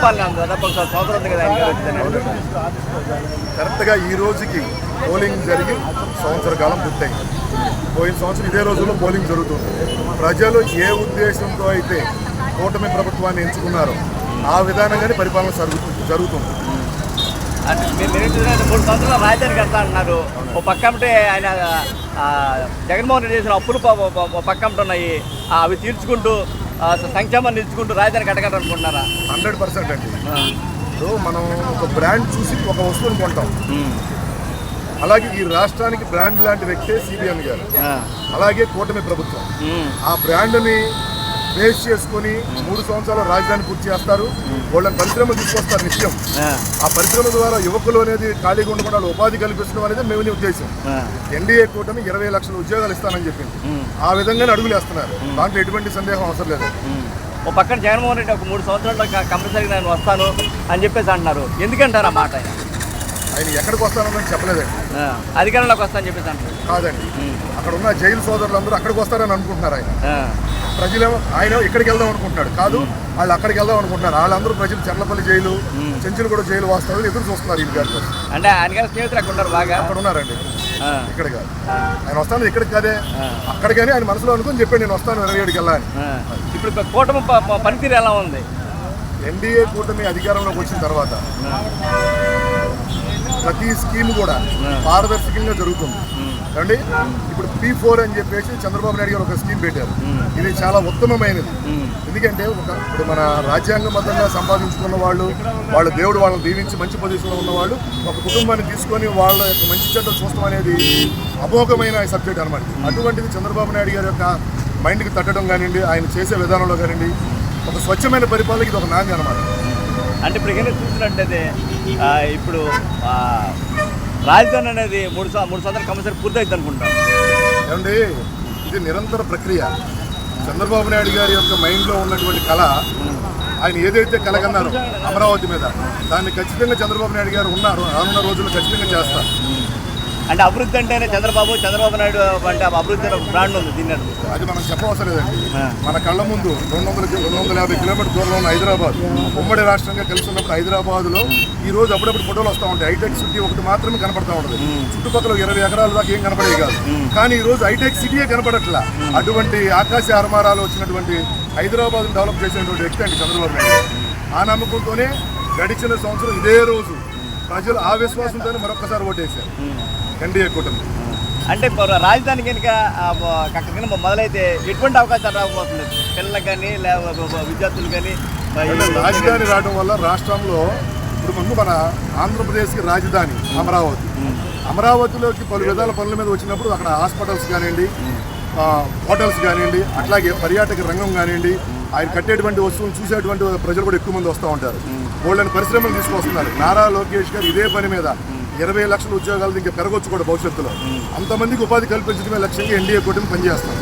పరిపాలన దాదాపు ఒక సంవత్సరం ఉంది కదా కరెక్ట్గా ఈ రోజుకి పోలింగ్ జరిగి సంవత్సర కాలం పూర్తయింది. పోయిన సంవత్సరం ఇదే రోజుల్లో పోలింగ్ జరుగుతుంది. ప్రజలు ఏ ఉద్దేశంతో అయితే కూటమి ప్రభుత్వాన్ని ఎంచుకున్నారో ఆ విధానంగానే పరిపాలన జరుగుతుంది. అంటే మీరు 3 సంవత్సరాలు రాజధాని కడతా అంటున్నారు. ఓ పక్కంటే ఆయన జగన్మోహన్ రెడ్డి చేసిన అప్పులు పక్కంట ఉన్నాయి. అవి తీర్చుకుంటూ సంక్షేమాన్ని తీర్చుకుంటూ రాజధాని కట్టగలనుకుంటున్నారా? 100% అండి. ఇప్పుడు మనం ఒక బ్రాండ్ చూసి ఒక వస్తువుని కొంటాం. అలాగే ఈ రాష్ట్రానికి బ్రాండ్ లాంటి వ్యక్తే సిబిఎన్ గారు, అలాగే కూటమి ప్రభుత్వం. ఆ బ్రాండ్ని బేస్ చేసుకుని 3 సంవత్సరాలు రాజధాని పూర్తి చేస్తారు. వాళ్ళని పరిశ్రమలు తీసుకొస్తారు నిత్యం. ఆ పరిశ్రమ ద్వారా యువకులు అనేది ఖాళీగా ఉండకుండా ఉపాధి కల్పించడం అనేది మేము ఉద్దేశం. ఎన్డీఏ కూటమి 20 లక్షల ఉద్యోగాలు ఇస్తానని చెప్పింది. ఆ విధంగానే అడుగులు వేస్తున్నారు. దాంట్లో ఎటువంటి సందేహం అవసరం లేదు. ఓ పక్కన జగన్మోహన్ రెడ్డి ఒక 3 సంవత్సరాల్లో కంపల్సరీగా నేను వస్తాను అని చెప్పేసి అంటున్నారు. ఎందుకంటారు ఆ మాట? ఆయన ఎక్కడికి వస్తానని చెప్పలేదండి. అధికారంలోకి వస్తానని చెప్పేసి అంటారు. కాదండి, అక్కడ ఉన్న జైలు సోదరులందరూ అక్కడికి వస్తారని అనుకుంటున్నారు. ప్రజలేమో ఆయన ఇక్కడికి వెళ్దాం అనుకుంటున్నాడు. కాదు, వాళ్ళు అక్కడికి వెళ్దాం అనుకుంటున్నారు. వాళ్ళందరూ ప్రజలు చర్లపల్లి జైలు, చెంచులగూడ జైలు వాస్తవాలు ఎదురు చూస్తున్నారు. ఇది గారి అంటే ఆయన గారు స్నేహితులు అక్కడ ఉన్నారు, బాగా అక్కడ ఉన్నారండి. ఇక్కడ కాదు, ఆయన వస్తాను ఇక్కడికి కాదే అక్కడికని ఆయన మనసులో అనుకుని చెప్పాడు నేను వస్తాను 27కి వెళ్ళాలని. ఇప్పుడు కూటమి పనితీరు ఎలా ఉంది? ఎన్డీఏ కూటమి అధికారంలోకి వచ్చిన తర్వాత ప్రతి స్కీమ్ కూడా పారదర్శకంగా జరుగుతుంది అండి. ఇప్పుడు P4 అని చెప్పేసి చంద్రబాబు నాయుడు గారు ఒక స్కీమ్ పెట్టారు. ఇది చాలా ఉత్తమమైనది. ఎందుకంటే ఇప్పుడు మన రాజ్యాంగబద్ధంగా సంపాదించుకున్న వాళ్ళు, వాళ్ళ దేవుడు వాళ్ళని దీవించి మంచి పొజిషన్లో ఉన్నవాళ్ళు ఒక కుటుంబాన్ని తీసుకొని వాళ్ళ యొక్క మంచి చెడ్డలు చూస్తాం అనేది అమోఘమైన సబ్జెక్ట్ అనమాట. అటువంటిది చంద్రబాబు నాయుడు గారి యొక్క మైండ్కి తట్టడం కానివ్వండి, ఆయన చేసే విధానంలో కానివ్వండి, ఒక స్వచ్ఛమైన పరిపాలనకి ఇది ఒక నాంది అనమాట. అంటే ఇప్పుడు ఏదైనా చూసినట్టయితే ఇప్పుడు రాజధాని అనేది 3 సంవత్సరాలు కంపల్సరీ పూర్తవుతుంది అనుకుంటాను. ఏమండి, ఇది నిరంతర ప్రక్రియ. చంద్రబాబు నాయుడు గారి యొక్క మైండ్లో ఉన్నటువంటి కళ, ఆయన ఏదైతే కలగన్నారో అమరావతి మీద, దాన్ని ఖచ్చితంగా చంద్రబాబు నాయుడు గారు రానున్న రోజుల్లో ఖచ్చితంగా చేస్తారు. అంటే అభివృద్ధి అంటేనే చంద్రబాబు నాయుడు అంటే అభివృద్ధి బ్రాండ్ ఉంది. దీన్ని అది మనం చెప్పవసరం లేదండి. మన కళ్ళ ముందు 250 కిలోమీటర్ దూరంలో ఉన్న హైదరాబాద్ ఉమ్మడి రాష్ట్రంగా కలిసి ఉన్నప్పుడు హైదరాబాద్లో ఈ రోజు అప్పుడప్పుడు ఫోటోలు వస్తూ ఉంటాయి. హైటెక్ సిటీ ఒకటి మాత్రమే కనపడతా ఉంటుంది. చుట్టుపక్కల 20 ఎకరాల దాకా ఏం కనపడేది కాదు. కానీ ఈ రోజు హైటెక్ సిటీయే కనపడట్లా. అటువంటి ఆకాశ ఆర్మారాలు వచ్చినటువంటి హైదరాబాద్ను డెవలప్ చేసినటువంటి వ్యక్తి అండి చంద్రబాబు నాయుడు. ఆ నమ్మకంతోనే గడిచిన సంవత్సరం ఇదే రోజు ప్రజలు ఆ విశ్వాసంతోనే మరొకసారి ఓటేశారు ఎన్డీఏ కూటమి. అంటే రాజధాని కనుక అక్కడికైనా మొదలైతే ఎటువంటి అవకాశాలు రాకపోతుంది పిల్లలకు కానీ విద్యార్థులు కానీ? రాజధాని రావడం వల్ల రాష్ట్రంలో ఇప్పుడు ముందు మన ఆంధ్రప్రదేశ్కి రాజధాని అమరావతి. అమరావతిలోకి పలు విధాల పనుల మీద వచ్చినప్పుడు అక్కడ హాస్పిటల్స్ కానివ్వండి, హోటల్స్ కానివ్వండి, అట్లాగే పర్యాటక రంగం కానివ్వండి, ఆయన కట్టేటువంటి వస్తువులు చూసేటువంటి ప్రజలు కూడా ఎక్కువ మంది వస్తూ ఉంటారు. వాళ్ళని పరిశ్రమలు తీసుకొస్తున్నారు. నారా లోకేష్ గారు ఇదే పని మీద 20 లక్షల ఉద్యోగాలు ఇంకా పెరగొచ్చు కూడా భవిష్యత్తులో. అంతమందికి ఉపాధి కల్పించడమే లక్ష్యంగా ఎన్డీఏ కూటమి పనిచేస్తారు.